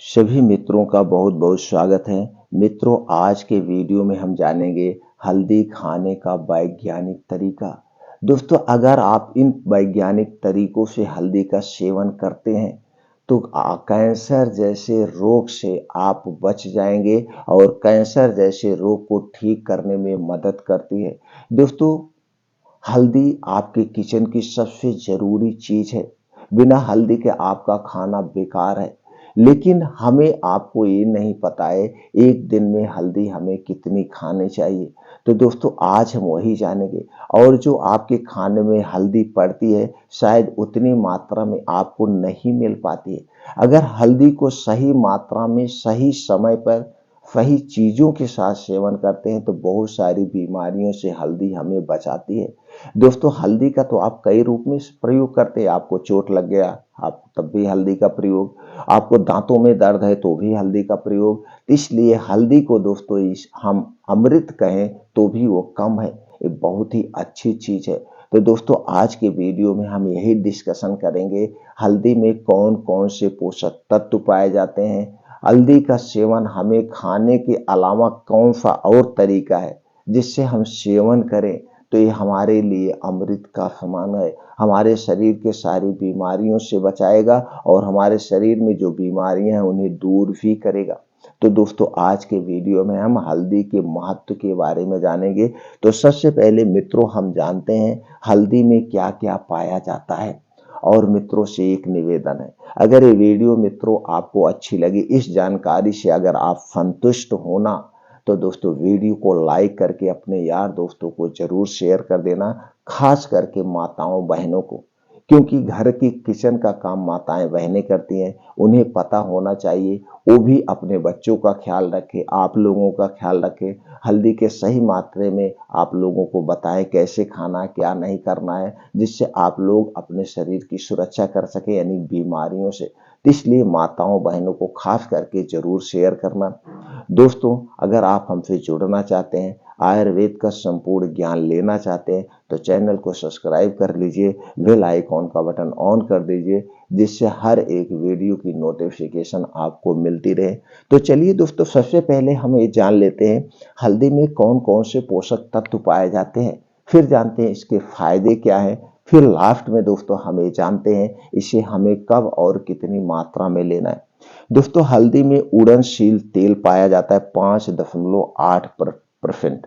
सभी मित्रों का बहुत बहुत स्वागत है। मित्रों, आज के वीडियो में हम जानेंगे हल्दी खाने का वैज्ञानिक तरीका। दोस्तों, अगर आप इन वैज्ञानिक तरीकों से हल्दी का सेवन करते हैं तो कैंसर जैसे रोग से आप बच जाएंगे और कैंसर जैसे रोग को ठीक करने में मदद करती है। दोस्तों, हल्दी आपके किचन की सबसे जरूरी चीज है। बिना हल्दी के आपका खाना बेकार है। लेकिन हमें आपको ये नहीं पता है एक दिन में हल्दी हमें कितनी खानी चाहिए। तो दोस्तों, आज हम वही जानेंगे। और जो आपके खाने में हल्दी पड़ती है शायद उतनी मात्रा में आपको नहीं मिल पाती है। अगर हल्दी को सही मात्रा में सही समय पर सही चीजों के साथ सेवन करते हैं तो बहुत सारी बीमारियों से हल्दी हमें बचाती है। दोस्तों, हल्दी का तो आप कई रूप में प्रयोग करते हैं। आपको चोट लग गया आप तब भी हल्दी का प्रयोग, आपको दांतों में दर्द है तो भी हल्दी का प्रयोग। इसलिए हल्दी को दोस्तों हम अमृत कहें तो भी वो कम है। ये बहुत ही अच्छी चीज है। तो दोस्तों, आज के वीडियो में हम यही डिस्कशन करेंगे हल्दी में कौन कौन से पोषक तत्व पाए जाते हैं, हल्दी का सेवन हमें खाने के अलावा कौन सा और तरीका है जिससे हम सेवन करें तो ये हमारे लिए अमृत का समान है। हमारे शरीर के सारी बीमारियों से बचाएगा और हमारे शरीर में जो बीमारियां हैं उन्हें दूर भी करेगा। तो दोस्तों, आज के वीडियो में हम हल्दी के महत्व के बारे में जानेंगे। तो सबसे पहले मित्रों, हम जानते हैं हल्दी में क्या क्या पाया जाता है। और मित्रों से एक निवेदन है, अगर ये वीडियो मित्रों आपको अच्छी लगी, इस जानकारी से अगर आप संतुष्ट होना तो दोस्तों वीडियो को लाइक करके अपने यार दोस्तों को जरूर शेयर कर देना, खास करके माताओं बहनों को। क्योंकि घर की किचन का काम माताएं बहनें करती हैं, उन्हें पता होना चाहिए। वो भी अपने बच्चों का ख्याल रखें, आप लोगों का ख्याल रखें। हल्दी के सही मात्रे में आप लोगों को बताएं कैसे खाना है क्या नहीं करना है, जिससे आप लोग अपने शरीर की सुरक्षा कर सके यानी बीमारियों से। इसलिए माताओं बहनों को खास करके जरूर शेयर करना। दोस्तों, अगर आप हमसे जुड़ना चाहते हैं, आयुर्वेद का संपूर्ण ज्ञान लेना चाहते हैं तो चैनल को सब्सक्राइब कर लीजिए, बेल आइकॉन का बटन ऑन कर दीजिए, जिससे हर एक वीडियो की नोटिफिकेशन आपको मिलती रहे। तो चलिए दोस्तों, सबसे पहले हम ये जान लेते हैं हल्दी में कौन कौन से पोषक तत्व पाए जाते हैं, फिर जानते हैं इसके फायदे क्या हैं, फिर लास्ट में दोस्तों हम ये जानते हैं इसे हमें कब और कितनी मात्रा में लेना है। दोस्तों, हल्दी में उड़नशील तेल पाया जाता है 5.8%,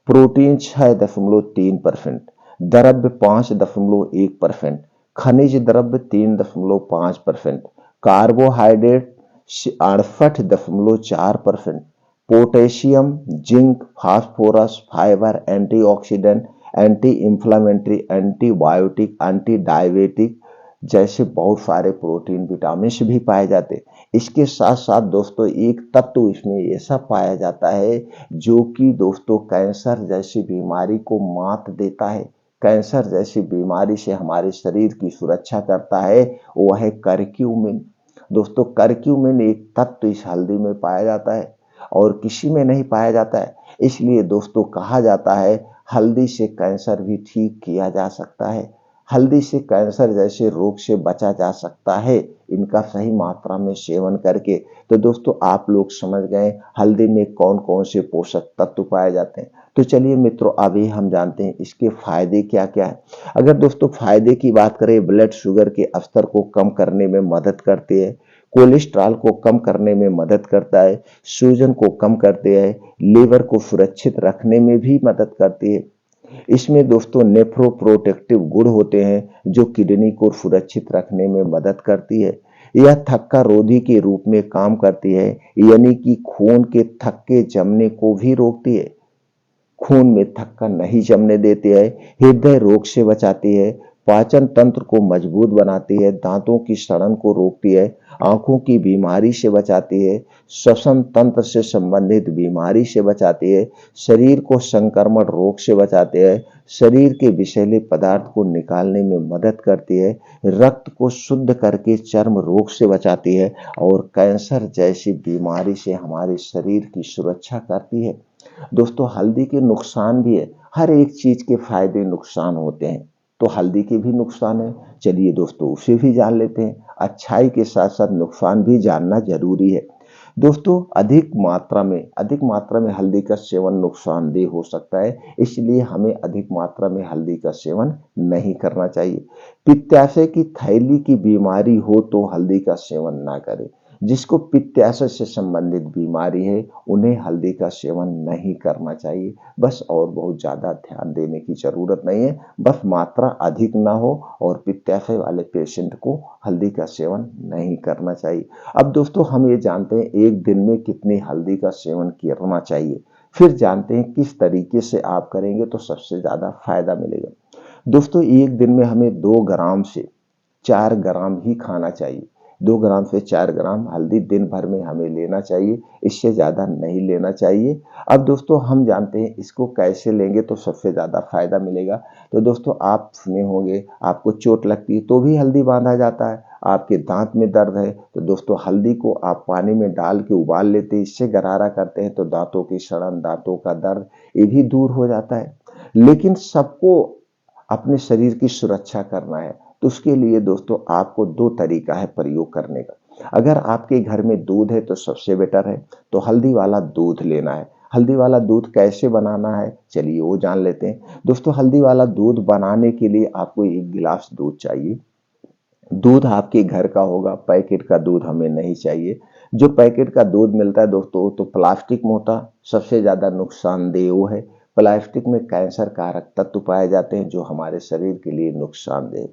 प्रोटीन 6.3%, द्रव्य 5.1%, खनिज द्रव्य 3.5%, carbohydrate 68.4%, potassium, zinc, phosphorus, fibre, antioxidant, anti inflammatory, antibiotic, anti diabetic जैसे बहुत सारे प्रोटीन विटामिन भी पाए जाते हैं। इसके साथ साथ दोस्तों एक तत्व इसमें ऐसा पाया जाता है जो कि दोस्तों कैंसर जैसी बीमारी को मात देता है, कैंसर जैसी बीमारी से हमारे शरीर की सुरक्षा करता है, वह है करक्यूमिन। दोस्तों, करक्यूमिन एक तत्व इस हल्दी में पाया जाता है और किसी में नहीं पाया जाता है। इसलिए दोस्तों कहा जाता है हल्दी से कैंसर भी ठीक किया जा सकता है, हल्दी से कैंसर जैसे रोग से बचा जा सकता है इनका सही मात्रा में सेवन करके। तो दोस्तों, आप लोग समझ गए हल्दी में कौन कौन से पोषक तत्व पाए जाते हैं। तो चलिए मित्रों, अभी हम जानते हैं इसके फायदे क्या क्या है। अगर दोस्तों फायदे की बात करें, ब्लड शुगर के स्तर को कम करने में मदद करती है, कोलेस्ट्रॉल को कम करने में मदद करता है, सूजन को कम करते हैं, लीवर को सुरक्षित रखने में भी मदद करती है। इसमें दोस्तों नेफ्रोप्रोटेक्टिव गुण होते हैं जो किडनी को सुरक्षित रखने में मदद करती है। यह थक्का रोधी के रूप में काम करती है, यानी कि खून के थक्के जमने को भी रोकती है, खून में थक्का नहीं जमने देती है, हृदय रोग से बचाती है, पाचन तंत्र को मजबूत बनाती है, दांतों की सड़न को रोकती है, आंखों की बीमारी से बचाती है, श्वसन तंत्र से संबंधित बीमारी से बचाती है, शरीर को संक्रमण रोग से बचाती है, शरीर के विषैले पदार्थ को निकालने में मदद करती है, रक्त को शुद्ध करके चर्म रोग से बचाती है और कैंसर जैसी बीमारी से हमारे शरीर की सुरक्षा करती है। दोस्तों, हल्दी के नुकसान भी है, हर एक चीज के फायदे नुकसान होते हैं। तो हल्दी के भी नुकसान है। चलिए दोस्तों उसे भी जान लेते हैं। अच्छाई के साथ साथ नुकसान भी जानना जरूरी है। दोस्तों अधिक मात्रा में हल्दी का सेवन नुकसानदेह हो सकता है, इसलिए हमें अधिक मात्रा में हल्दी का सेवन नहीं करना चाहिए। पित्ताशय की थैली की बीमारी हो तो हल्दी का सेवन ना करें। जिसको पित्ताशय से संबंधित बीमारी है उन्हें हल्दी का सेवन नहीं करना चाहिए। बस और बहुत ज्यादा ध्यान देने की जरूरत नहीं है, बस मात्रा अधिक ना हो और पित्ताशय वाले पेशेंट को हल्दी का सेवन नहीं करना चाहिए। अब दोस्तों हम ये जानते हैं एक दिन में कितनी हल्दी का सेवन करना चाहिए, फिर जानते हैं किस तरीके से आप करेंगे तो सबसे ज्यादा फायदा मिलेगा। दोस्तों एक दिन में हमें 2 ग्राम से 4 ग्राम ही खाना चाहिए। 2 ग्राम से 4 ग्राम हल्दी दिन भर में हमें लेना चाहिए, इससे ज़्यादा नहीं लेना चाहिए। अब दोस्तों हम जानते हैं इसको कैसे लेंगे तो सबसे ज़्यादा फायदा मिलेगा। तो दोस्तों आप सुने होंगे आपको चोट लगती है तो भी हल्दी बांधा जाता है, आपके दांत में दर्द है तो दोस्तों हल्दी को आप पानी में डाल के उबाल लेते हैं, इससे गरारा करते हैं तो दांतों की सड़न, दांतों का दर्द ये भी दूर हो जाता है। लेकिन सबको अपने शरीर की सुरक्षा करना है तो उसके लिए दोस्तों आपको 2 तरीका है प्रयोग करने का। अगर आपके घर में दूध है तो सबसे बेटर है, तो हल्दी वाला दूध लेना है। हल्दी वाला दूध कैसे बनाना है चलिए वो जान लेते हैं। दोस्तों हल्दी वाला दूध बनाने के लिए आपको 1 गिलास दूध चाहिए। दूध आपके घर का होगा, पैकेट का दूध हमें नहीं चाहिए। जो पैकेट का दूध मिलता है दोस्तों वो तो प्लास्टिक में होता, सबसे ज्यादा नुकसानदेह वो है। प्लास्टिक में कैंसर कारक तत्व पाए जाते हैं जो हमारे शरीर के लिए नुकसानदेह।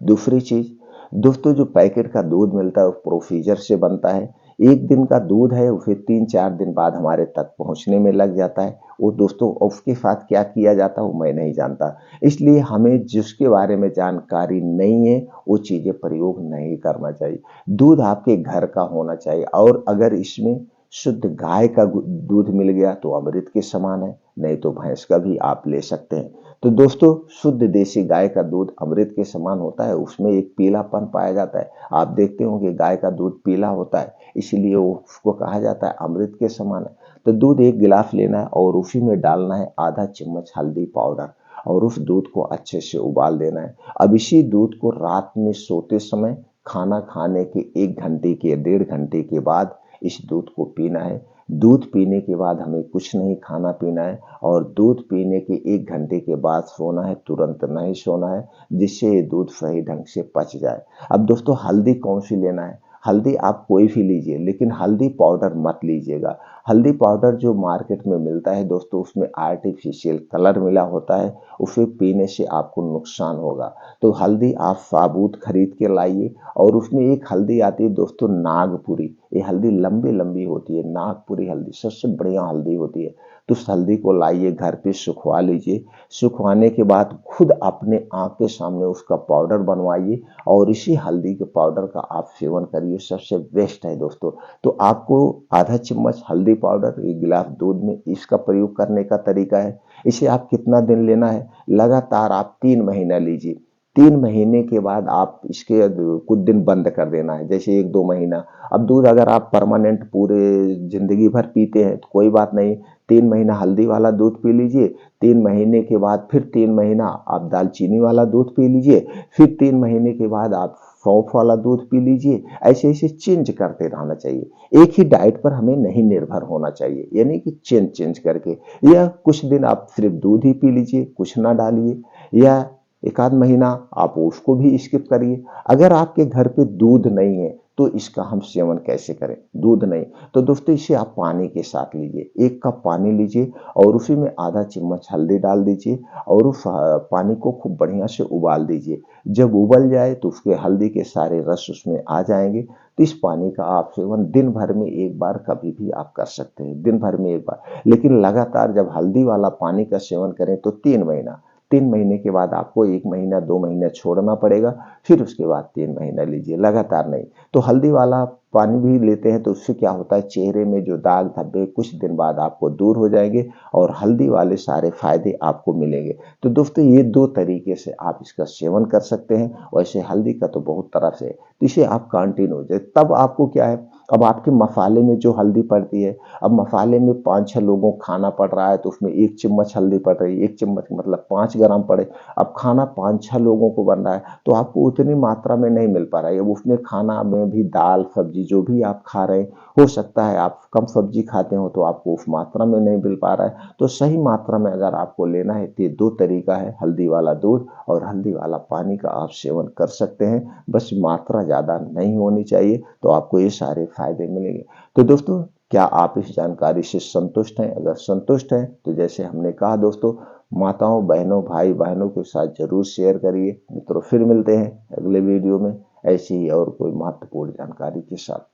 दूसरी चीज दोस्तों जो पैकेट का दूध मिलता है वो प्रोसीजर से बनता है। 1 दिन का दूध है उसे 3-4 दिन बाद हमारे तक पहुंचने में लग जाता है। वो दोस्तों उसके साथ क्या किया जाता है वो मैं नहीं जानता, इसलिए हमें जिसके बारे में जानकारी नहीं है वो चीजें प्रयोग नहीं करना चाहिए। दूध आपके घर का होना चाहिए और अगर इसमें शुद्ध गाय का दूध मिल गया तो अमृत के समान है, नहीं तो भैंस का भी आप ले सकते हैं। तो दोस्तों शुद्ध देसी गाय का दूध अमृत के समान होता है, उसमें एक पीलापन पाया जाता है। आप देखते होंगे गाय का दूध पीला होता है, इसलिए उसको कहा जाता है अमृत के समान है। तो दूध 1 गिलास लेना है और उसी में डालना है आधा चम्मच हल्दी पाउडर और उस दूध को अच्छे से उबाल देना है। अब इसी दूध को रात में सोते समय खाना खाने के 1 घंटे के 1.5 घंटे के बाद इस दूध को पीना है। दूध पीने के बाद हमें कुछ नहीं खाना पीना है और दूध पीने के 1 घंटे के बाद सोना है, तुरंत नहीं सोना है, जिससे ये दूध सही ढंग से पच जाए। अब दोस्तों हल्दी कौन सी लेना है, हल्दी आप कोई भी लीजिए लेकिन हल्दी पाउडर मत लीजिएगा। हल्दी पाउडर जो मार्केट में मिलता है दोस्तों उसमें आर्टिफिशियल कलर मिला होता है, उसे पीने से आपको नुकसान होगा। तो हल्दी आप साबुत खरीद के लाइए और उसमें एक हल्दी आती है दोस्तों नागपुरी, ये हल्दी लंबी लंबी होती है, नागपुरी हल्दी सबसे बढ़िया हल्दी होती है। तो उस हल्दी को लाइए घर पे सुखवा लीजिए, सुखवाने के बाद खुद अपने आंख के सामने उसका पाउडर बनवाइए और इसी हल्दी के पाउडर का आप सेवन करिए, सबसे बेस्ट है दोस्तों। तो आपको आधा चम्मच हल्दी पाउडर 1 गिलास दूध में इसका प्रयोग करने का तरीका है। इसे आप कितना दिन लेना है, लगातार आप 3 महीना लीजिए। 3 महीने के बाद आप इसके कुछ दिन बंद कर देना है, जैसे 1-2 महीना। अब दूध अगर आप परमानेंट पूरे जिंदगी भर पीते हैं तो कोई बात नहीं, 3 महीना हल्दी वाला दूध पी लीजिए। 3 महीने के बाद फिर 3 महीना आप दालचीनी वाला दूध पी लीजिए, फिर 3 महीने के बाद आप सौंफ वाला दूध पी लीजिए। ऐसे ऐसे चेंज करते रहना चाहिए, एक ही डाइट पर हमें नहीं निर्भर होना चाहिए, यानी कि चेंज चेंज करके। या कुछ दिन आप सिर्फ दूध ही पी लीजिए, कुछ ना डालिए, या 1 आध महीना आप उसको भी स्किप करिए। अगर आपके घर पे दूध नहीं है तो इसका हम सेवन कैसे करें, दूध नहीं तो दोस्तों इसे आप पानी के साथ लीजिए। 1 कप पानी लीजिए और उसी में आधा चम्मच हल्दी डाल दीजिए और उस पानी को खूब बढ़िया से उबाल दीजिए। जब उबल जाए तो उसके हल्दी के सारे रस उसमें आ जाएंगे। तो इस पानी का आप सेवन दिन भर में 1 बार कभी भी आप कर सकते हैं, दिन भर में 1 बार। लेकिन लगातार जब हल्दी वाला पानी का सेवन करें तो 3 महीना, 3 महीने के बाद आपको 1 महीना 2 महीना छोड़ना पड़ेगा, फिर उसके बाद 3 महीना लीजिए, लगातार नहीं। तो हल्दी वाला पानी भी लेते हैं तो उससे क्या होता है, चेहरे में जो दाग धब्बे कुछ दिन बाद आपको दूर हो जाएंगे और हल्दी वाले सारे फायदे आपको मिलेंगे। तो दोस्तों ये 2 तरीके से आप इसका सेवन कर सकते हैं। वैसे हल्दी का तो बहुत तरह से, तो इसे आप कंटिन्यू, तब आपको क्या है अब आपके मसाले में जो हल्दी पड़ती है, अब मसाले में 5-6 लोगों को खाना पड़ रहा है तो उसमें 1 चम्मच हल्दी पड़ रही है, 1 चम्मच मतलब 5 ग्राम पड़े। अब खाना 5-6 लोगों को बन रहा है तो आपको उतनी मात्रा में नहीं मिल पा रहा है। अब उसमें खाना में भी दाल, सब्जी जो भी आप खा रहे हैं, हो सकता है आप कम सब्जी खाते हो तो आपको उस मात्रा में नहीं मिल पा रहा है। तो सही मात्रा में अगर आपको लेना है तो ये 2 तरीका है, हल्दी वाला दूध और हल्दी वाला पानी का आप सेवन कर सकते हैं। बस मात्रा ज़्यादा नहीं होनी चाहिए तो आपको ये सारे फायदे मिलेंगे। तो दोस्तों, क्या आप इस जानकारी से संतुष्ट हैं? अगर संतुष्ट हैं तो जैसे हमने कहा दोस्तों, माताओं, बहनों, भाई बहनों के साथ जरूर शेयर करिए। मित्रों, फिर मिलते हैं अगले वीडियो में ऐसी ही और कोई महत्वपूर्ण जानकारी के साथ।